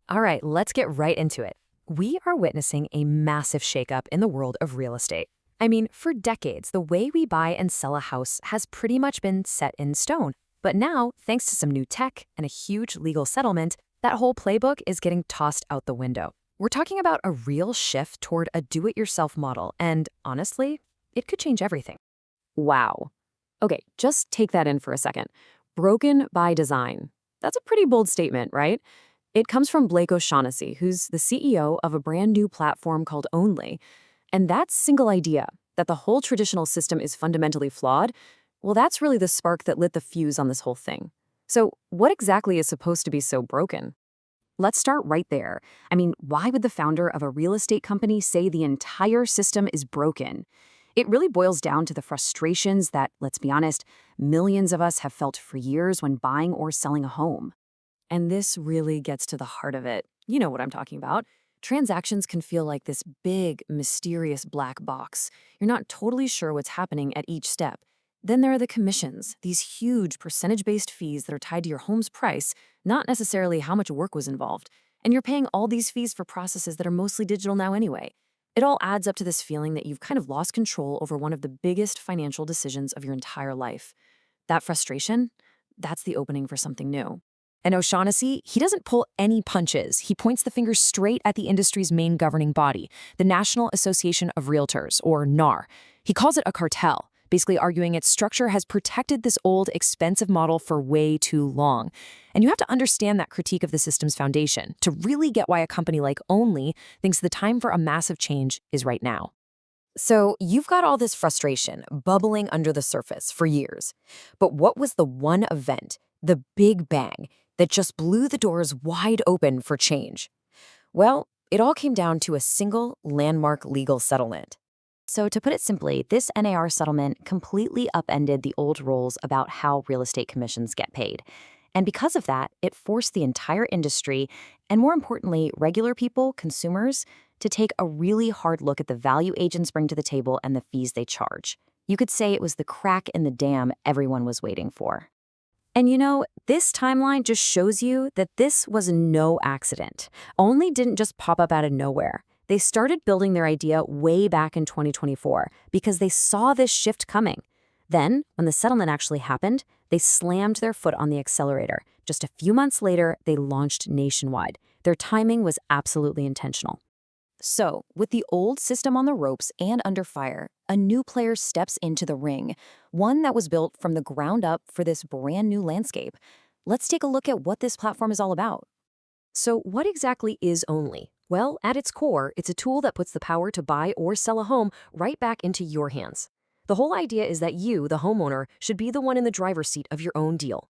All right, let's get right into it. We are witnessing a massive shakeup in the world of real estate. I mean, for decades, the way we buy and sell a house has pretty much been set in stone. But now, thanks to some new tech and a huge legal settlement, that whole playbook is getting tossed out the window. We're talking about a real shift toward a do-it-yourself model, and honestly, it could change everything. Wow. Okay, just take that in for a second. Broken by design. That's a pretty bold statement, right? It comes from Blake O'Shaughnessy, who's the CEO of a brand new platform called Ownli. And that single idea, that the whole traditional system is fundamentally flawed, well, that's really the spark that lit the fuse on this whole thing. So what exactly is supposed to be so broken? Let's start right there. I mean, why would the founder of a real estate company say the entire system is broken? It really boils down to the frustrations that, let's be honest, millions of us have felt for years when buying or selling a home. And this really gets to the heart of it. You know what I'm talking about. Transactions can feel like this big, mysterious black box. You're not totally sure what's happening at each step. Then there are the commissions, these huge percentage-based fees that are tied to your home's price, not necessarily how much work was involved. And you're paying all these fees for processes that are mostly digital now anyway. It all adds up to this feeling that you've kind of lost control over one of the biggest financial decisions of your entire life. That frustration, that's the opening for something new. And O'Shaughnessy, he doesn't pull any punches. He points the finger straight at the industry's main governing body, the National Association of Realtors, or NAR. He calls it a cartel, basically arguing its structure has protected this old, expensive model for way too long. And you have to understand that critique of the system's foundation to really get why a company like Ownli thinks the time for a massive change is right now. So you've got all this frustration bubbling under the surface for years. But what was the one event, the big bang, that just blew the doors wide open for change? Well, it all came down to a single landmark legal settlement. So to put it simply, this NAR settlement completely upended the old rules about how real estate commissions get paid. And because of that, it forced the entire industry, and more importantly, regular people, consumers, to take a really hard look at the value agents bring to the table and the fees they charge. You could say it was the crack in the dam everyone was waiting for. And you know, this timeline just shows you that this was no accident. Ownli didn't just pop up out of nowhere. They started building their idea way back in 2024 because they saw this shift coming. Then, when the settlement actually happened, they slammed their foot on the accelerator. Just a few months later, they launched nationwide. Their timing was absolutely intentional. So, with the old system on the ropes and under fire, a new player steps into the ring, one that was built from the ground up for this brand new landscape. Let's take a look at what this platform is all about. So, what exactly is Ownli? Well, at its core, it's a tool that puts the power to buy or sell a home right back into your hands. The whole idea is that you, the homeowner, should be the one in the driver's seat of your own deal.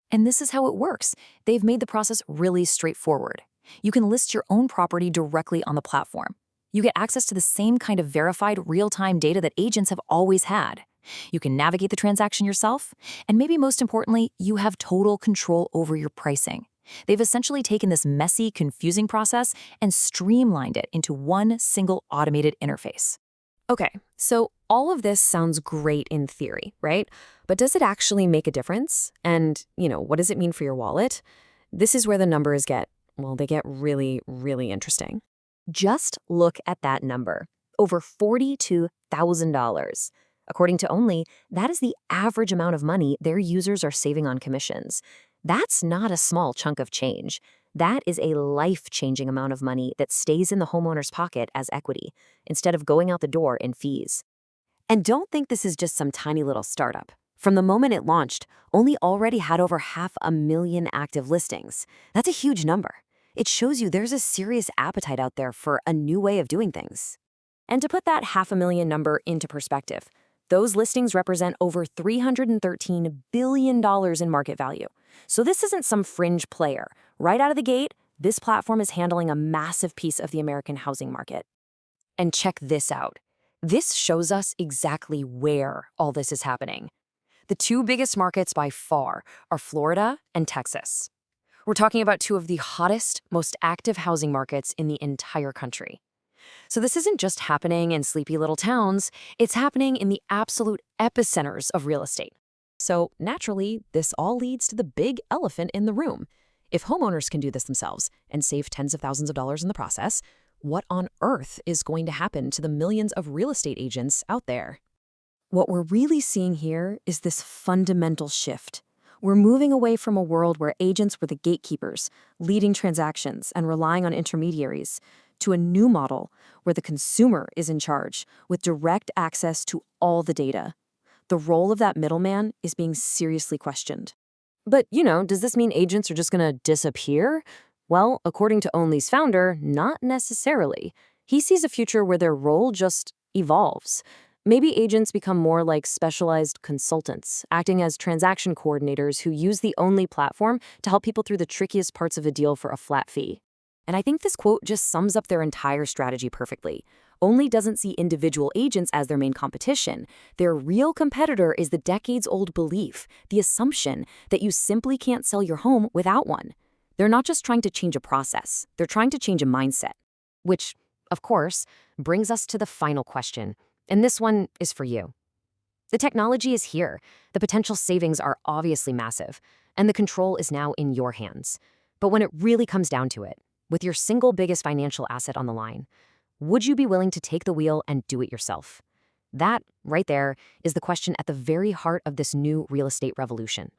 And this is how it works. They've made the process really straightforward. You can list your own property directly on the platform. You get access to the same kind of verified real-time data that agents have always had. You can navigate the transaction yourself, and maybe most importantly, you have total control over your pricing. They've essentially taken this messy, confusing process and streamlined it into one single automated interface. Okay, so all of this sounds great in theory, right? But does it actually make a difference? And, what does it mean for your wallet? This is where the numbers they get really, really interesting. Just look at that number, over $42,000. According to Ownli, that is the average amount of money their users are saving on commissions. That's not a small chunk of change. That is a life-changing amount of money that stays in the homeowner's pocket as equity, instead of going out the door in fees. And don't think this is just some tiny little startup. From the moment it launched, Ownli already had over 500,000 active listings. That's a huge number. It shows you there's a serious appetite out there for a new way of doing things. And to put that 500,000 number into perspective, those listings represent over $313 billion in market value. So this isn't some fringe player. Right out of the gate, this platform is handling a massive piece of the American housing market. And check this out. This shows us exactly where all this is happening. The two biggest markets by far are Florida and Texas. We're talking about two of the hottest, most active housing markets in the entire country. So this isn't just happening in sleepy little towns, it's happening in the absolute epicenters of real estate. So naturally, this all leads to the big elephant in the room. If homeowners can do this themselves and save tens of thousands of dollars in the process, what on earth is going to happen to the millions of real estate agents out there? What we're really seeing here is this fundamental shift. We're moving away from a world where agents were the gatekeepers, leading transactions and relying on intermediaries, to a new model where the consumer is in charge, with direct access to all the data. The role of that middleman is being seriously questioned. But, does this mean agents are just going to disappear? Well, according to Ownli's founder, not necessarily. He sees a future where their role just evolves. Maybe agents become more like specialized consultants, acting as transaction coordinators who use the Ownli platform to help people through the trickiest parts of a deal for a flat fee. And I think this quote just sums up their entire strategy perfectly. Ownli doesn't see individual agents as their main competition. Their real competitor is the decades-old belief, the assumption that you simply can't sell your home without one. They're not just trying to change a process, they're trying to change a mindset. Which, of course, brings us to the final question. And this one is for you. The technology is here. The potential savings are obviously massive, and the control is now in your hands. But when it really comes down to it, with your single biggest financial asset on the line, would you be willing to take the wheel and do it yourself? That, right there, is the question at the very heart of this new real estate revolution.